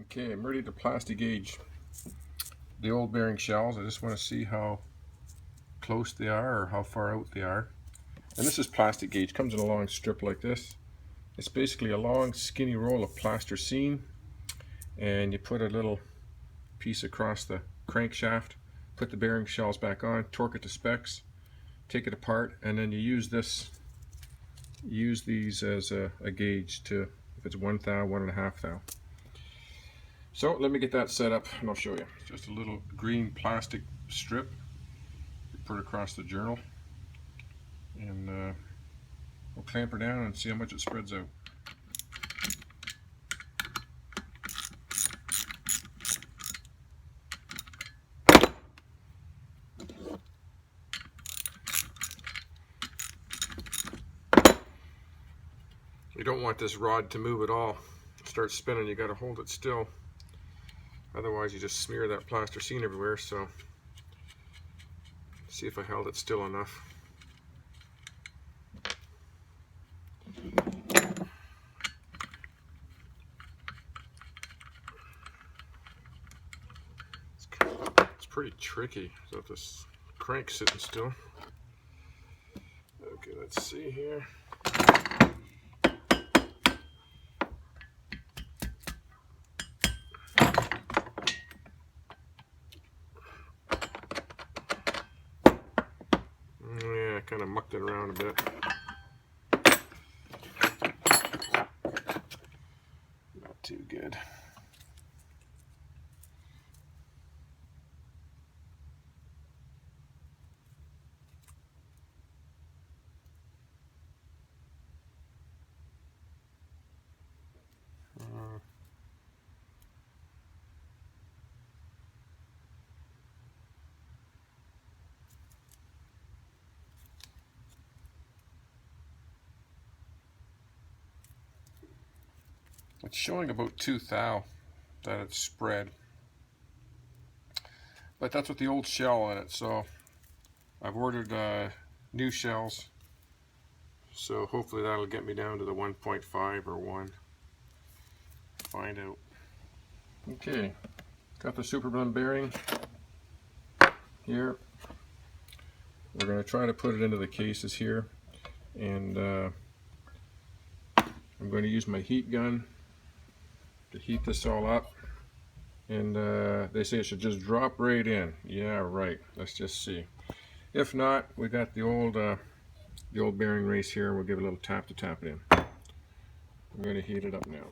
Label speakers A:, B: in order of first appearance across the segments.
A: Okay, I'm ready to plastic gauge the old bearing shells. I just want to see how close they are or how far out they are. And this is plastic gauge. Comes in a long strip like this. It's basically a long skinny roll of plasticine, and you put a little piece across the crankshaft, put the bearing shells back on, torque it to specs, take it apart, and then you use these as a gauge to, if it's 1 thou, 1.5 thou. So let me get that set up and I'll show you. It's just a little green plastic strip you put across the journal, and we'll clamp her down and see how much it spreads out. You don't want this rod to move at all. Start spinning, you got to hold it still. Otherwise you just smear that plasticine everywhere. So see if I held it still enough. It's pretty tricky. So if this crank's sitting still. Okay, let's see here. Yeah, I kind of mucked it around a bit. Not too good. It's showing about 2 thou that it's spread, but that's with the old shell in it. So I've ordered new shells, so hopefully that'll get me down to the 1.5 or 1. Find out. Okay, got the Super Blend bearing here. We're going to try to put it into the cases here, and I'm going to use my heat gun to heat this all up. And they say it should just drop right in. Yeah, right. Let's just see. If not, we got the old bearing race here. We'll give it a little tap to tap it in. I'm going to heat it up now.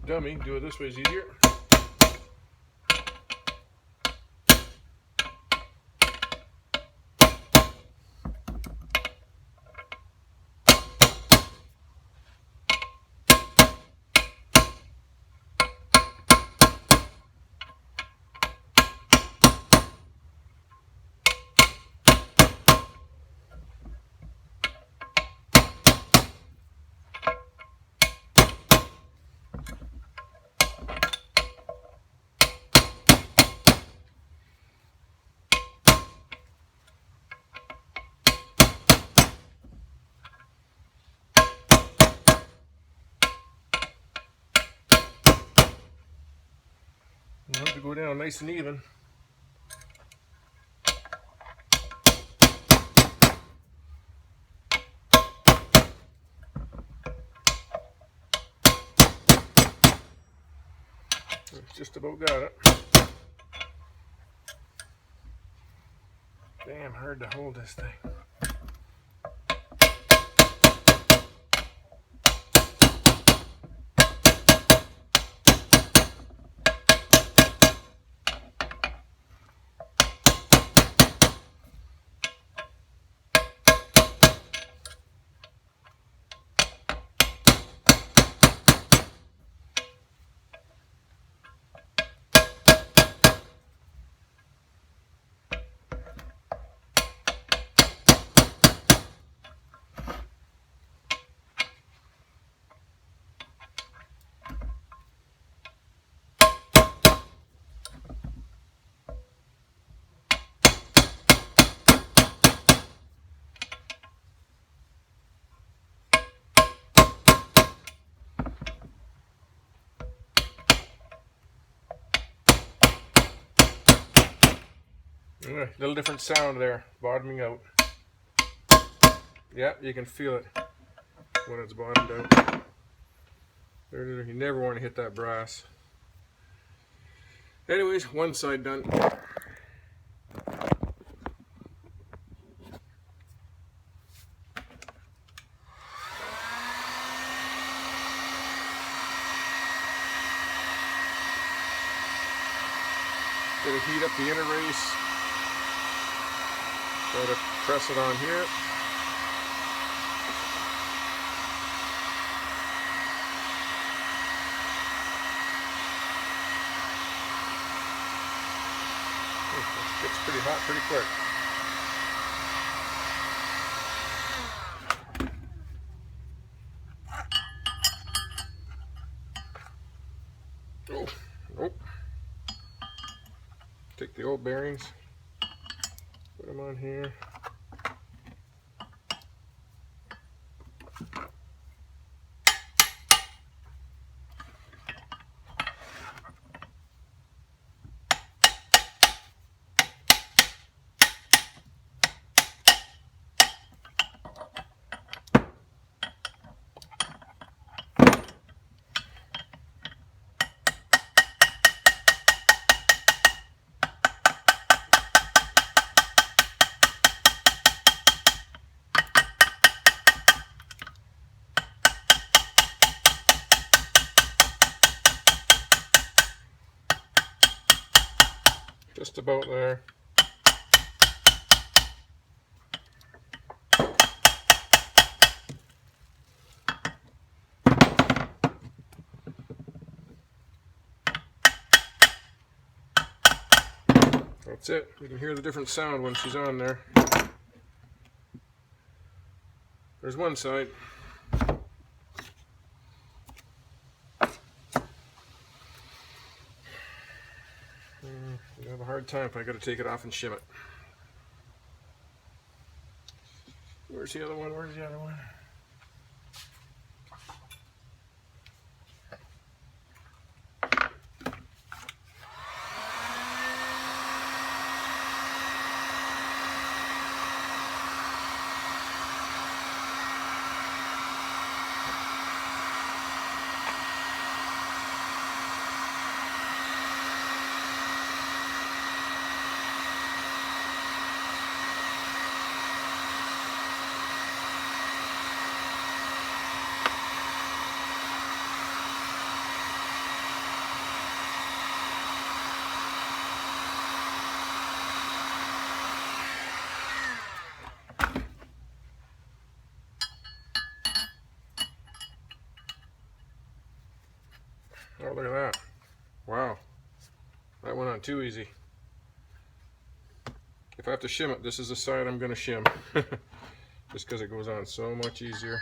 A: dummy. Do it this way is easier. You have to go down nice and even. Just about got it. Damn hard to hold this thing. Little different sound there, bottoming out. Yeah, you can feel it when it's bottomed out. You never want to hit that brass. Anyways, one side done. Gonna heat up the inner race. Try to press it on here. It gets pretty hot pretty quick. Oh, nope. Take the old bearings. Put them on here. Just about there. That's it. You can hear the different sound when she's on there. There's one side. I have a hard time if I got to take it off and shim it. Where's the other one? Where's the other one? went on too easy. If I have to shim it, this is the side I'm going to shim. Just because it goes on so much easier.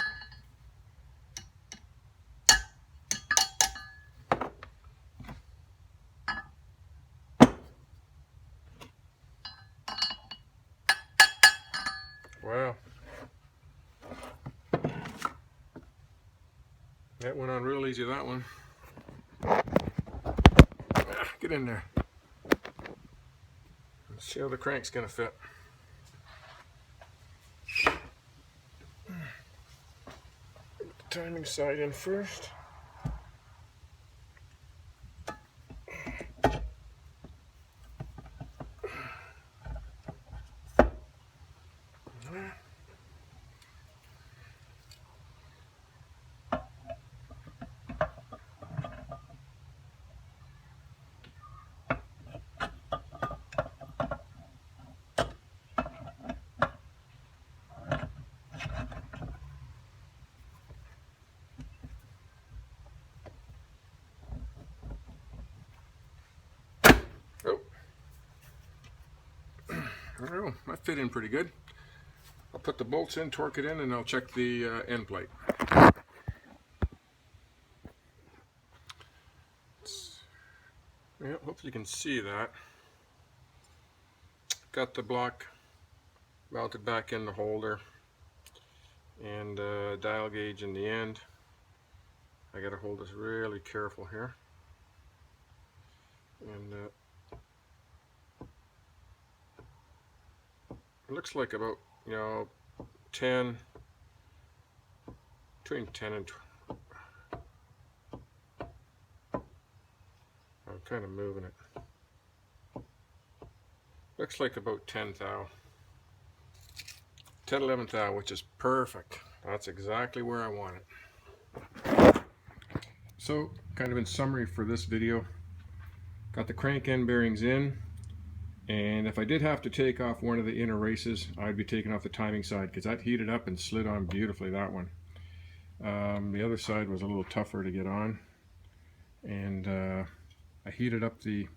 A: Wow. That went on real easy, that one. Get in there. Let's see how the crank's going to fit. Put the timing side in first. Oh, that fit in pretty good. I'll put the bolts in, torque it in, and I'll check the end plate. Yeah, hopefully you can see that. Got the block mounted back in the holder, and dial gauge in the end. I gotta hold this really careful here. And it looks like about, 10, between 10 and 20. I'm kind of moving it. Looks like about 10 thou. 10, 11 thou, which is perfect. That's exactly where I want it. So, kind of in summary for this video, got the crank end bearings in, and if I did have to take off one of the inner races, I'd be taking off the timing side because that heated up and slid on beautifully, that one. The other side was a little tougher to get on, and I heated up the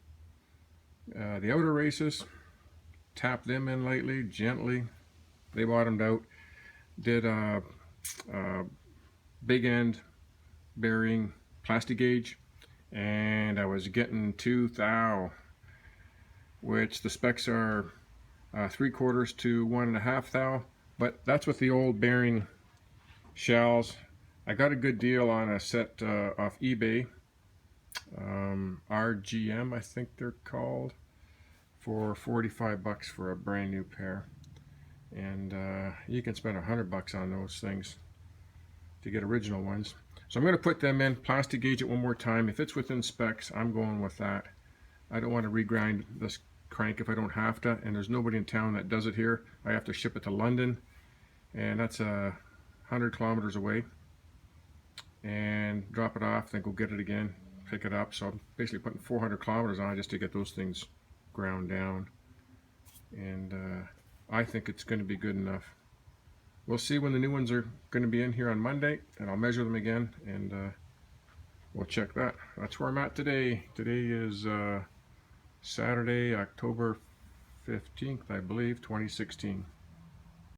A: outer races, tapped them in lightly, gently. They bottomed out. Did a big end bearing plastic gauge, and I was getting 2 thou, which the specs are 3/4 to 1.5 thou, but that's with the old bearing shells. I got a good deal on a set off eBay, RGM I think they're called, for 45 bucks for a brand new pair, and you can spend $100 on those things to get original ones. So I'm going to put them in, plastic gauge it one more time. If it's within specs, I'm going with that. I don't want to regrind this crank if I don't have to, and there's nobody in town that does it here. I have to ship it to London, and that's 100 kilometers away, and drop it off, then go get it again, pick it up. So I'm basically putting 400 kilometers on just to get those things ground down, and I think it's going to be good enough. We'll see when the new ones are going to be in here on Monday, and I'll measure them again, and we'll check that. That's where I'm at today. Today is Saturday, October 15th, I believe, 2016.